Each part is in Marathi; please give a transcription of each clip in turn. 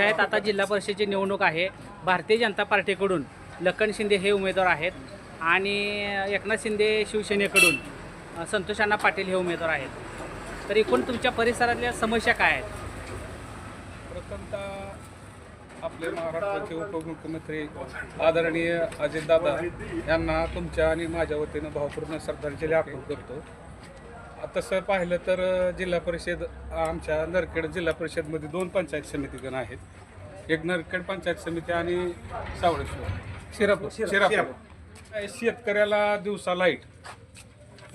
कशा आहेत? आता जिल्हा परिषदेची निवडणूक आहे. भारतीय जनता पार्टीकडून लखन शिंदे हे उमेदवार आहेत आणि एकनाथ शिंदे शिवसेनेकडून संतोष अण्णा पाटील हे उमेदवार आहेत. तर एकूण तुमच्या परिसरातल्या समस्या काय आहेत? प्रथमतः आपले महाराष्ट्राचे उपमुख्यमंत्री आदरणीय अजितदादा यांना तुमच्या आणि माझ्या वतीनं भावपूर्ण श्रद्धांजली अर्पण करतो. तसं पाहिलं तर जिल्हा परिषद आमच्या नरखेड जिल्हा परिषदमध्ये 2 पंचायत समितीगण आहेत. एक नरखेड पंचायत समिती आणि शिरापूर. शेतकऱ्याला दिवसा लाईट,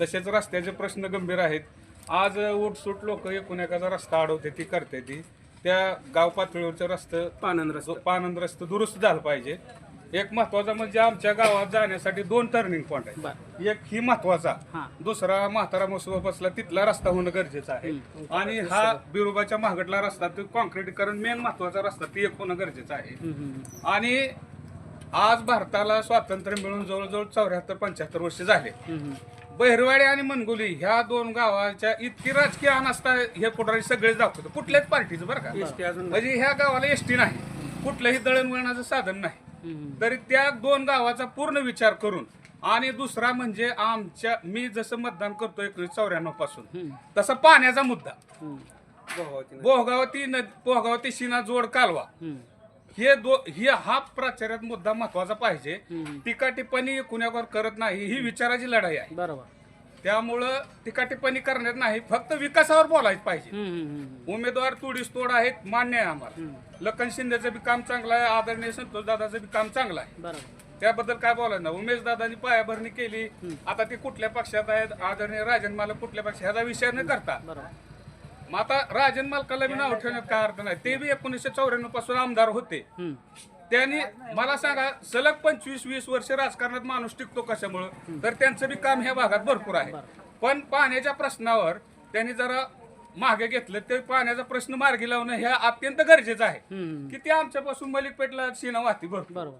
तसेच रस्त्याचे प्रश्न गंभीर आहेत. आज उठसूट लोक एकूण एखादा रस्ता अडवते ती करते ती त्या गाव पातळीवरचं रस्तं पानंद रस्तं दुरुस्त झालं पाहिजे. एक महत्वाचा म्हणजे आमच्या गावात जाण्यासाठी 2 टर्निंग पॉईंट आहेत. एक ही महत्वाचा, दुसरा म्हातारा मसुबा बसला तिथला रस्ता होणं गरजेचं आहे. आणि हा बिरोबाच्या महागडला रस्ता, तो कॉन्क्रीटीकरण मेन महत्वाचा रस्ता, ती एक होणं गरजेचं आहे. आणि आज भारताला स्वातंत्र्य मिळून जवळजवळ 74-75 वर्ष झाले. बहिरवाडी आणि मनगोली ह्या 2 गावाच्या इतकी राजकीय अनास्था हे पुढारी सगळेच दाखवतो, कुठल्याच पार्टीचं बरं का. म्हणजे ह्या गावाला एसटी नाही, कुठलंही दळणवळणाचं साधन नाही. तरी त्या 2 गावाचा पूर्ण विचार करून, आणि दुसरा म्हणजे मी जसं मतदान करतो 1994 पासून, तसा पाण्याचा मुद्दा, पोहगावती शिना जोड कालवा, हे हा प्राचार्यात मुद्दा महत्वाचा पाहिजे. टीका टिप्पणी कुणावर करत नाही, ही विचाराची लढाई आहे. बरोबर. त्यामुळं टीका टिप्पणी करण्यात नाही, फक्त विकासावर बोलायचं पाहिजे. उमेदवार तोडीस तोड आहेत, मान्य आहे आम्हाला. लखन शिंदेचं बी काम चांगलं आहे, आदरणीय संतोष दादाचं बी काम चांगलं आहे, त्याबद्दल काय बोलायचं ना. उमेश दादांनी पायाभरणी केली, आता ते कुठल्या पक्षात आहेत, आदरणीय राजन मालक कुठल्या पक्षात, ह्याचा विषय न करता मग आता राजन मालकाला बी नाव ठेवण्यात काय अर्थ नाही. ते बी 1994 पासून आमदार होते. त्यांनी मला सांगा, सलग 25-20 वर्ष राजकारणात माणूस टिकतो कशामुळं, तर त्यांचं बी काम ह्या भागात भरपूर आहे. पण पाण्याच्या प्रश्नावर त्यांनी जरा मागे घेतलं, ते पाण्याचा प्रश्न मार्गी लावणं हे अत्यंत गरजेचं आहे. की ते आमच्यापासून मलिकपेटला शिना वाहती भरपूर.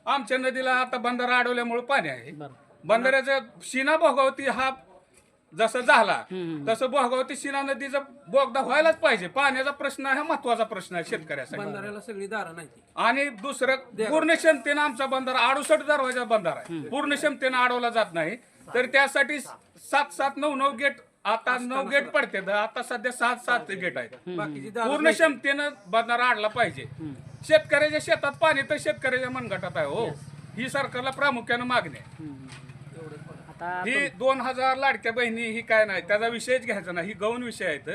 आमच्या नदीला आता बंधारा अडवल्यामुळे पाणी आहे. बंधाऱ्याचा शिना भोगावती हा जसं झाला तसं भोगावती शिना नदीचा बोगदा व्हायलाच पाहिजे. पाण्याचा प्रश्न हा महत्वाचा प्रश्न आहे शेतकऱ्यासाठी. बंधाऱ्याला सगळी दारं नाही. आणि दुसरं, पूर्ण क्षमतेनं आमचा बंधारा 68 दरवाजा बंधारा आहे, पूर्ण क्षमतेनं अडवला जात नाही. तर त्यासाठी 7-7, 9-9 गेट, आता 9 गेट पडते, आता सध्या 7 गेट आहेत. पूर्ण क्षमतेनं बंधारा अडला पाहिजे. शेतकऱ्याच्या शेतात पाणी तर शेतकऱ्याच्या मनगटात आहे. हो, ही सरकारला प्रामुख्यानं मागणी आहे. ही 2000 लाडक्या बहिणी ही काय नाही, त्याचा विषयच घ्यायचा नाही, ही गौण विषय आहेत.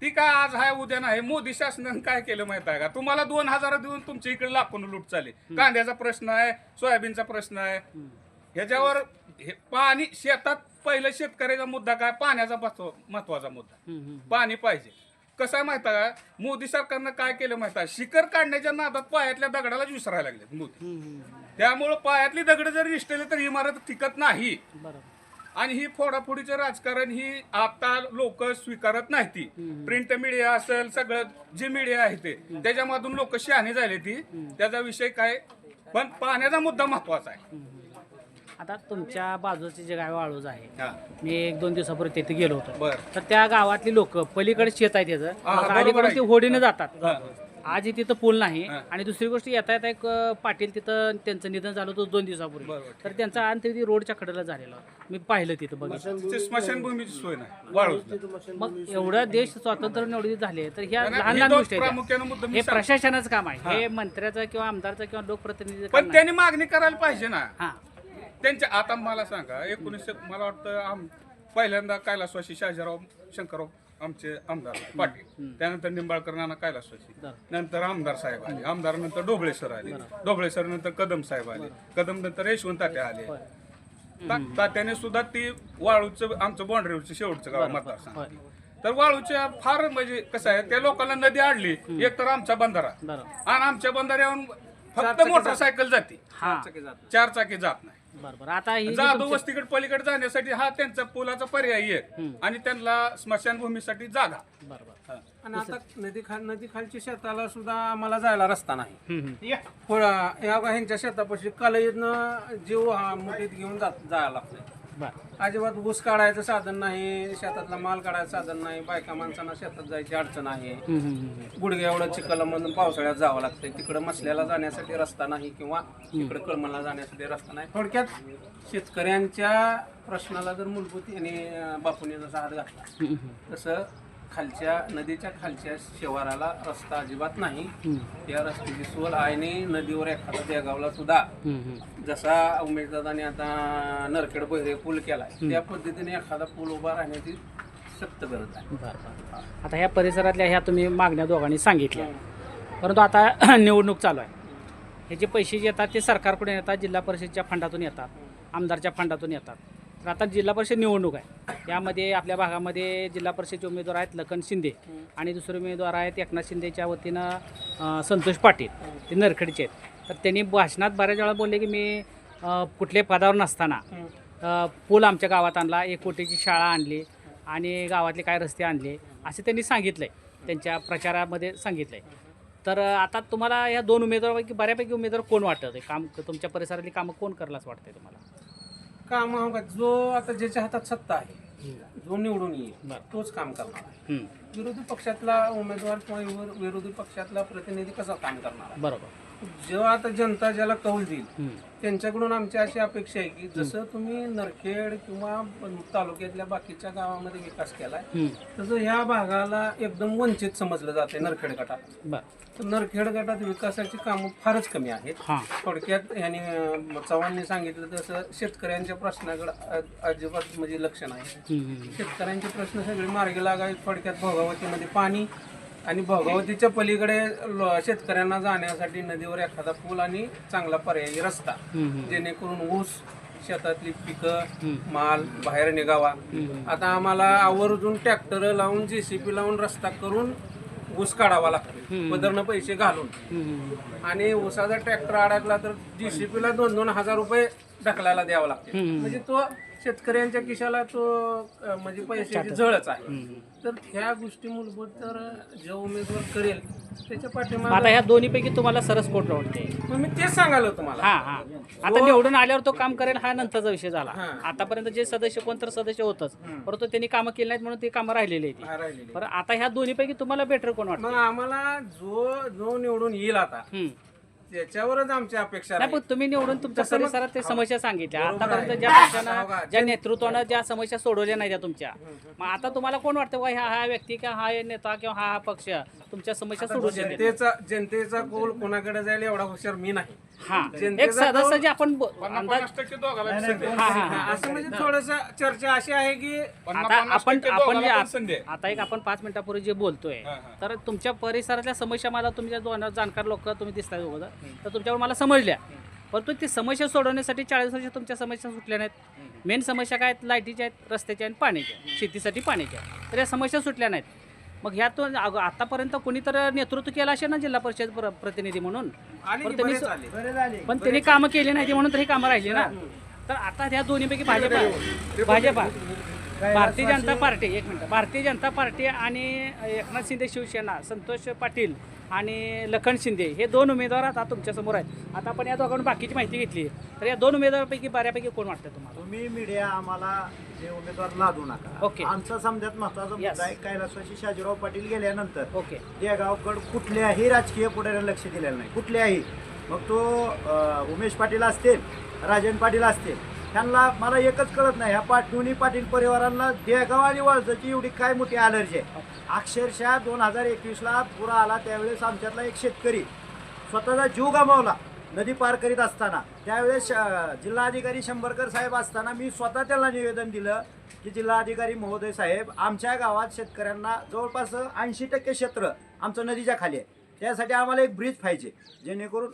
ती काय आज आहे उद्या नाही. मोदी शासनानं काय केलं माहित आहे का, तुम्हाला 2000 देऊन तुमच्या इकडे लाखोनं लूट चालली. कांद्याचा प्रश्न आहे, सोयाबीनचा प्रश्न आहे. ह्याच्यावर पाणी शेतात पहिलं शेतकऱ्याचा मुद्दा काय, पाण्याचा महत्वाचा मुद्दा, पाणी पाहिजे. कसं आहे माहित आहे का, मोदी सरकारनं काय केलं माहित आहे, शिखर काढण्याच्या नादात पायातल्या दगडालाच विसरायला लागले मोदी. त्यामुळं पायातली दगड जर निष्ठले तर इमारत टिकत नाही. आणि ही फोडाफोडीचं राजकारण ही आता लोक स्वीकारत नाही. ती प्रिंट मीडिया असेल, सगळं जे मीडिया आहे ते, त्याच्यामधून लोक शहाणे झाले. ती त्याचा विषय काय, पण पाण्याचा मुद्दा महत्वाचा आहे. आता तुमच्या बाजूचे जे गाव वाळूज आहे, मी 1-2 दिवसापूर्वी तिथे गेलो होतो. तर त्या गावातली लोक पलीकडे शेत आहे त्याचं, अलीकडे ते होडीने जातात. आज तिथं पूल नाही. आणि दुसरी गोष्ट, येता येता एक पाटील तिथं त्यांचं निधन झालं होतं 2 दिवसापूर्वी. तर त्यांचा अंत्यविधी रोडच्या कडेला झालेला, मी पाहिलं तिथं, बघितलं. स्मशानभूमीची सोय नाही. मग एवढा देश स्वातंत्र्य निवडीत झाले, तर ह्या लहान लहान गोष्टी आहेत. हे प्रशासनाचं काम आहे, हे मंत्र्याचं किंवा आमदारचं किंवा लोकप्रतिनिधीचं. पण त्यांनी मागणी करायला पाहिजे ना त्यांच्या. आता मला सांगा, 1900 मला वाटतं पहिल्यांदा कैलासवासी शाजीराव शंकरराव आमचे आमदार पाटील, त्यानंतर निंबाळकर नाना कैलासवासी, नंतर आमदार साहेब आले, आमदार नंतर ढोबळे सर आले, ढोबळे सर नंतर कदम साहेब आले, कदम नंतर यशवंत तात्या आले. तात्याने सुद्धा ती वाळूचं आमचं बाँड्रीवरचं शेवटचं गाव मतदारसंघ. तर वाळूच्या फार म्हणजे कसं आहे, त्या लोकांना नदी अडली, एक तर आमचा बंधारा, आणि आमच्या बंधाऱ्यावरून फक्त मोटरसायकल जाते, 4 चाकी जात नाही. बरोबर. आता जाधव वस्तीकडे पलीकडे जाण्यासाठी हा त्यांचा पुलाचा पर्याय आहे, आणि त्यांना स्मशानभूमीसाठी जागा. बरोबर. आणि आता नदी खालच्या शेताला सुद्धा आम्हाला जायला रस्ता नाही. ह्यांच्या शेतापाशी कलईतनं जीव हा मुठीत घेऊन जायला लागतोय. बरं. अजिबात ऊस काढायचं साधन नाही, शेतातला माल काढायचं साधन नाही, बायका माणसांना शेतात जायची अडचण आहे. गुडघ्या एवढं चिखलामधून पावसाळ्यात जावं लागतंय. तिकडं मसल्याला जाण्यासाठी रस्ता नाही किंवा तिकडं कळमला जाण्यासाठी रस्ता नाही. थोडक्यात शेतकऱ्यांच्या प्रश्नाला जर मूलभूत आणि बापूने जसा हात घातला तसं खालच्या नदीच्या खालच्या शिवाराला रस्ता अजिबात नाही. या रस्त्याची सोल आहे. नदीवर एखादा देगावला सुद्धा जसा उमेशदादाने आता नरखेड बहिरे पूल केलाय त्या पद्धतीने एखादा पूल उभा राहण्याची सक्त गरज आहे. बरं. आता ह्या परिसरातल्या ह्या तुम्ही मागण्या दोघांनी सांगितल्या, परंतु आता निवडणूक चालू आहे. हे जे पैसे जे येतात ते सरकारकडून येतात, जिल्हा परिषदच्या फंडातून येतात, आमदारच्या फंडातून येतात. तर आता जिल्हा परिषद निवडणूक आहे. यामध्ये आपल्या भागामध्ये जिल्हा परिषदचे उमेदवार आहेत लखन शिंदे आणि दुसरे उमेदवार आहेत एकनाथ शिंदेच्या वतीनं संतोष पाटील, ते नरखेडचे आहेत. तर त्यांनी भाषणात बऱ्याच वेळा बोलले की मी कुठल्या पदावर नसताना पूल आमच्या गावात आणला, 1 कोटीची शाळा आणली आणि गावातले काय रस्ते आणले असे त्यांनी सांगितलं आहे, त्यांच्या प्रचारामध्ये सांगितलं आहे. तर आता तुम्हाला या 2 उमेदवारापैकी बऱ्यापैकी उमेदवार कोण वाटत आहे? काम तुमच्या परिसरातली कामं कोण करलं असं वाटतंय तुम्हाला? काम जो आता ज्याच्या हातात सत्ता आहे, जो निवडून येईल तोच काम करणार आहे. विरोधी पक्षातला उमेदवार किंवा विरोधी पक्षातला प्रतिनिधी कसा काम करणार आहे? बरोबर. जेव्हा आता जनता ज्याला कौल देईल त्यांच्याकडून आमची अशी अपेक्षा आहे की जसं तुम्ही नरखेड किंवा तालुक्यातल्या बाकीच्या गावामध्ये विकास केलाय तसं ह्या भागाला एकदम वंचित समजलं जाते नरखेड गटात. तर नरखेड गटात विकासाची कामं फारच कमी आहेत. थोडक्यात यांनी चव्हाणने सांगितलं तसं शेतकऱ्यांच्या प्रश्नाकडे अजिबात म्हणजे लक्ष नाही. शेतकऱ्यांचे प्रश्न सगळे मार्गी लागावेत. थोडक्यात भोगावतीमध्ये पाणी आणि भोगावतीच्या पलीकडे शेतकऱ्यांना जाण्यासाठी नदीवर एखादा पूल आणि चांगला पर्यायी रस्ता, जेणेकरून ऊस शेतातली पिकं माल बाहेर निघावा. आता आम्हाला आवर्जून ट्रॅक्टर लावून JCB लावून रस्ता करून ऊस काढावा लागतो पदरनं पैसे घालून. आणि ऊसाचा ट्रॅक्टर अडकला तर JCB ला 2-2 हजार रुपये ढकलायला द्यावा लागते. म्हणजे तो शेतकऱ्यांच्या खिशाला तो म्हणजे पैशाची झळच आहे. तर ह्या गोष्टी मूलभूत तर जे उमेदवार करेल त्याच्या पाठीमागे आता ह्या दोन्हीपैकी तुम्हाला सरस कोण वाटते? मी तेच सांगायला तुम्हाला. आता निवडून आल्यावर तो काम करेल हा नंतरचा विषय झाला. आतापर्यंत जे सदस्य कोणतर सदस्य होतच, परंतु त्यांनी कामं केली नाहीत म्हणून ते कामं राहिलेली आहेत. पण आता ह्या दोन्हीपैकी तुम्हाला बेटर कोण वाटतं? मग आम्हाला जो निवडून येईल आता त्याच्यावरच आमची अपेक्षा नाही. पण तुम्ही निवडून तुमच्या परिसरात ते समस्या सांगितल्या आतापर्यंत ज्या पक्षानं ज्या नेतृत्वानं ज्या समस्या सोडवल्या नाही त्या तुमच्या, मग आता तुम्हाला कोण वाटतं हा व्यक्ती किंवा हा नेता किंवा हा पक्ष तुमच्या समस्या सोडवू शकेल? जनतेचा कौल कोणाकडे जाईल एवढा हुशार मी नाही. एक सदस्य जे आपण अंदाज 50% दोघाला असं म्हणजे थोडस चर्चा अशी आहे की आता आपण आता एक आपण 5 मिनिटापूर्वी जे बोलतोय तर तुमच्या परिसरातल्या समस्या मला तुमच्या दोन जाणकार लोक तुम्ही दिसताय दोघं, तर तुमच्यावर मला समजल्या. परंतु ती समस्या सोडवण्यासाठी 40 वर्ष तुमच्या समस्या सुटल्या नाहीत. मेन समस्या काय आहेत? लाईटीच्या आहेत, रस्त्याच्या आणि पाण्याच्या, शेतीसाठी पाण्याच्या. तर या समस्या सुटल्या नाहीत. मग ह्यातून आतापर्यंत कोणी तर नेतृत्व केलं असेल ना जिल्हा परिषद प्रतिनिधी म्हणून, पण त्यांनी कामं केली नाही म्हणून तर ही कामं राहिली ना. तर आता ह्या दोन्हीपैकी भाजपा भारतीय जनता पार्टी, एक मिनिट, भारतीय जनता पार्टी आणि एकनाथ शिंदे शिवसेना, संतोष पाटील आणि लखन शिंदे हे 2 उमेदवार आता तुमच्या समोर आहेत. आता आपण या दोघांकडून बाकीची माहिती घेतली. तर या 2 उमेदवारापैकी बऱ्यापैकी कोण वाटतं तुम्हाला? तुम्ही मीडिया आम्हाला जे उमेदवार लादू नका. ओके. आमचा समजात महत्वाचा मुद्दा आहे कैलासवासी शाजीराव पाटील गेल्यानंतर ओके देगावकड कुठल्याही राजकीय पुढाऱ्याला लक्ष दिलेलं नाही, कुठल्याही. मग तो उमेश पाटील असतील, राजन पाटील असतील, त्यांना मला एकच कळत नाही ह्या दोन्ही पाटील परिवारांना देगाव आणि वाळजाची एवढी काय मोठी अलर्जी आहे. अक्षरशः 2021ला पुरा आला त्यावेळेस आमच्यातला एक शेतकरी स्वतःचा जीव गमावला नदी पार करीत असताना. त्यावेळेस जिल्हाधिकारी शंभरकर साहेब असताना मी स्वतः त्याला निवेदन दिलं की जिल्हाधिकारी महोदय साहेब, आमच्या गावात शेतकऱ्यांना जवळपास 80% क्षेत्र आमचं नदीच्या खाली आहे, त्यासाठी आम्हाला एक ब्रिज पाहिजे, जेणेकरून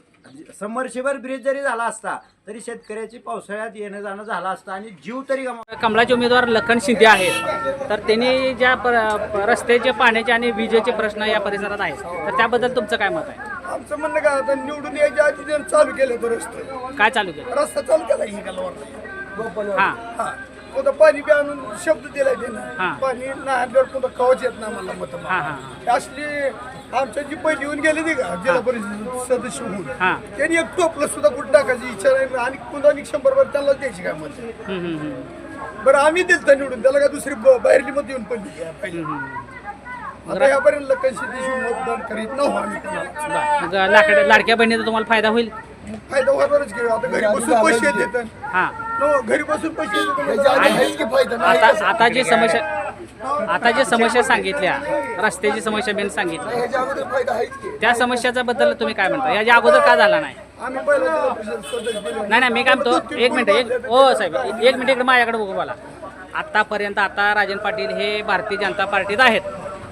समरशिबर ब्रिज जरी झाला असता तरी शेतकऱ्याची पावसाळ्यात येणं जाणं झालं असतं आणि जीव तरी कमळाचे उमेदवार लखन शिंदे आहेत. तर त्यांनी ज्या रस्त्याचे, पाण्याचे आणि विजेचे प्रश्न या परिसरात आहेत, तर त्याबद्दल तुमचं काय मत आहे? आमचं म्हणणं काय आता निवडून यायच्या आधी त्यांनी चालू केलं तर रस्ते, काय चालू केलं? रस्ता चालू केला ही गलवार. हां कोणतं पाणी बी आणून शब्द दिलाय त्यानं, पाणी नाही आणल्यावर कोणतं कवच येत नाही मला मत. असली आमच्या जी पहिली येऊन गेली ती का जिल्हा परिषद सदस्य होऊन त्यांनी एक टोपलं सुद्धा कुठं टाकायची इच्छा नाही आणि पुन्हा 100 त्यांना द्यायची काय म्हणते. बरं आम्ही दिलता निवडून, त्याला का दुसरी बाहेरली मत येऊन पडली पाहिजे. आता यापर्यंत लखनशी मतदान करीत नव्हतो आम्ही कोणाला. मग लाडक्या बहिणीचा तुम्हाला फायदा होईल? फायदा होणारच की, आता घरी बसून पैसे देतात. हा घरी बसून पैसे आता जे समस्या सांगितल्या, रस्त्याची समस्या बेन सांगितली, त्या समस्याच्या बद्दल तुम्ही काय म्हणता? याच्या अगोदर का झाला नाही? आम्ही पहिला जिल्हा परिषद सदस्य गेलो. नाही मी काय म्हणतो, एक मिनिट हो साहेब, एक मिनिट इकडे माझ्याकडे बघू मला. आतापर्यंत आता राजन पाटील हे भारतीय जनता पार्टीत आहेत.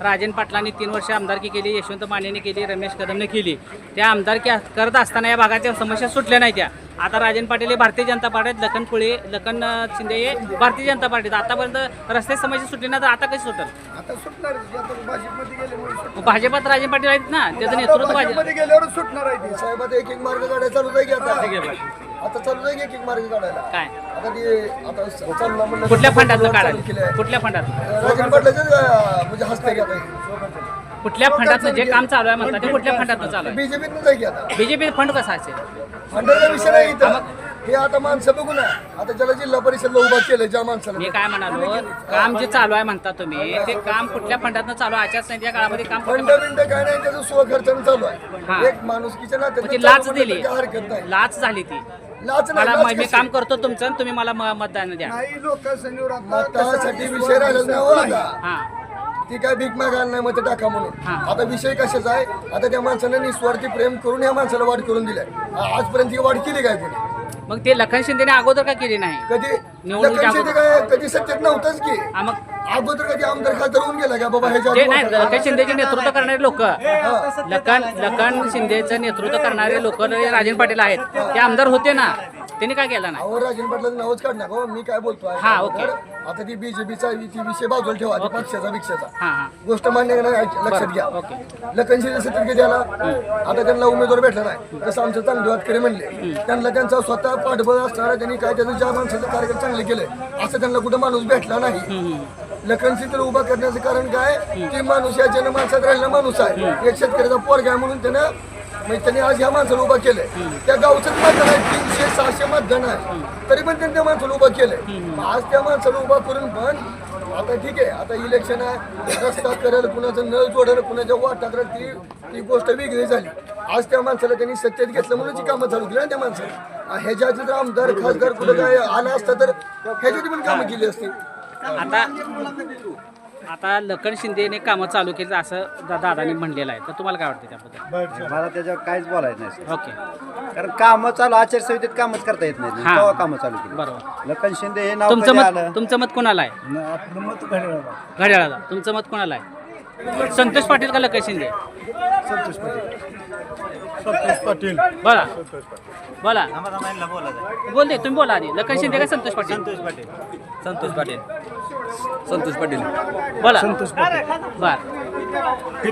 राजन पाटलांनी 3 वर्ष आमदारकी केली, यशवंत मानेने केली, रमेश कदमने केली. त्या आमदारकी करत असताना या भागाच्या समस्या सुटल्या नाही त्या. आता राजन पाटील हे भारतीय जनता पार्टीत, लखन शिंदे हे भारतीय जनता पार्टीत. आतापर्यंत रस्त्याची समस्या सुटली नाही तर आता कशी सुटेल? आता सुटणार, भाजपमध्ये गेल्यामुळे सुटणार. भाजपात राजन पाटील आहेत ना, त्याचं नेतृत्व भाजपमध्ये गेल्यावर सुटणार आहे ते. साहेब आता एक मार्ग काढायला चालू आहे की आता चालू आहे की एक मार्ग काढायला. काय आता ते आता चालू म्हणलं कुठल्या फंडातनं काढायचं? कुठल्या फंडात? राजन पाटलाचं म्हणजे हस्ते घेत आहे. कुठल्या फंडातनं जे काम चालू आहे म्हणतात ते कुठल्या फंडातनं चालू आहे? बीजेपीतून जाय की आता बीजेपी फंड कसा असेल? फंडाचा विषय नाही इथं. हे आता माणसं बघू ना, आता ज्याला जिल्हा परिषदला उभा केलं ज्या माणसाला, मी काय म्हणालो, काम जे चालू आहे म्हणता तुम्ही, ते काम कुठल्या फंडातनं चालू आहे? आचारसंहितेच्या काळामध्ये काम फंड बिंड काय नाही, त्याचं स्वखर्चानं चालू आहे. एक माणुसकीच्या म्हणजे नात्याने लाच चालू दिली, म्हणलं तर हरकत नाही. लाच झाली ती. लाच मला नाही, मी काम करतो तुमचं आणि तुम्ही मला मतदान द्या. नाही लोकांसमोर आता मतासाठी विषय राहिला नाही हो आता. हा ती काय भीक मागायला नाही मत टाका म्हणून. हा. आता विषय कशाचा आहे? आता त्या माणसानं निस्वार्थी प्रेम करून या माणसाला वाढ करून दिलाय. आजपर्यंत ही वाढ केली काय कोणी? मग ते लखन शिंदेने अगोदर का केली नाही? कधी निवडणुकीच्या लखन शिंदे काय कधी सत्तेत नव्हतंच की. हा, मग अगोदर कधी आमदार खासदार होऊन गेला का बाबा ह्याच्या ते आधी नाही, वाटा- लखन शिंदेचे नेतृत्व करणारे लोक, लखन शिंदेचं नेतृत्व करणारे लोक राजन पाटील आहेत, ते आमदार होते ना, त्यांनी काय केलं नाही? अहो राजन पाटलाचं नावच काढ नका हो. मी काय बोलतोय हा, ओके. आता ती बीजेपीचा ती विषय बाजूला ठेवा, ती पक्षाचा हा गोष्ट मान्य नाही, लक्षात घ्या. ओके. लखन शिंदे सत्तेत द्याला आता त्यांना उमेदवार भेटला नाही. जसं आमचे चांगले वाटकरी म्हणले, त्यांना त्यांचा स्वतः पाठबळ असणारा त्यांनी काय त्याचं ज्या माणसाचं कार्यक्रम चांगले केले असं त्यांना कुठं माणूस भेटला नाही. लखन शिंदे उभा करण्याचं कारण काय? ते माणूस या जन माणसात राहिलेला माणूस आहे, एक शेतकऱ्याचा पोरगा आहे म्हणून त्यानं म्हणजे त्यांनी आज ह्या माणसाला उभा केलंय. त्या गावचं मतदान आहे 300-600 मतदान आहे, तरी पण त्यांनी त्या माणसाला उभा केलंय. आज त्या माणसाला उभा करून पण आता ठीक आहे, आता इलेक्शन आहे, रस्ता करेल, कुणाचं नळ जोडेल, कुणाच्या वाटात ती गोष्ट वेगळी झाली. आज त्या माणसाला त्यांनी सत्तेत घेतलं म्हणून ती कामं चालू केली ना त्या माणसाला. ह्याच्या आधी जर आमदार खासदार कुठं काय आला असता तर ह्याच्यात पण कामं केली असती. आता लखन शिंदेने कामं चालू केली असं दादानी म्हणलेलं आहे, तर तुम्हाला काय वाटतं त्याबद्दल? मला त्याच्यावर काहीच बोलायचं नाही, ओके, कारण कामं चालू आचारसंहितेत कामच करता येत नाही. हा. तेव्हा कामं चालू केली. बरोबर. लखन शिंदे हे नाव तुमचं कधी आलं? तुमचं मत कोणाला आहे? आपलं मत घड्याळाला. घड्याळाला. तुमचं मत कोणाला आहे? संतोष पाटील का लखन शिंदे? संतोष पाटील. बोला बोला बोल दे, तुम्ही बोला आधी. लखन शिंदे का संतोष पाटील? संतोष पाटील. बोला. बर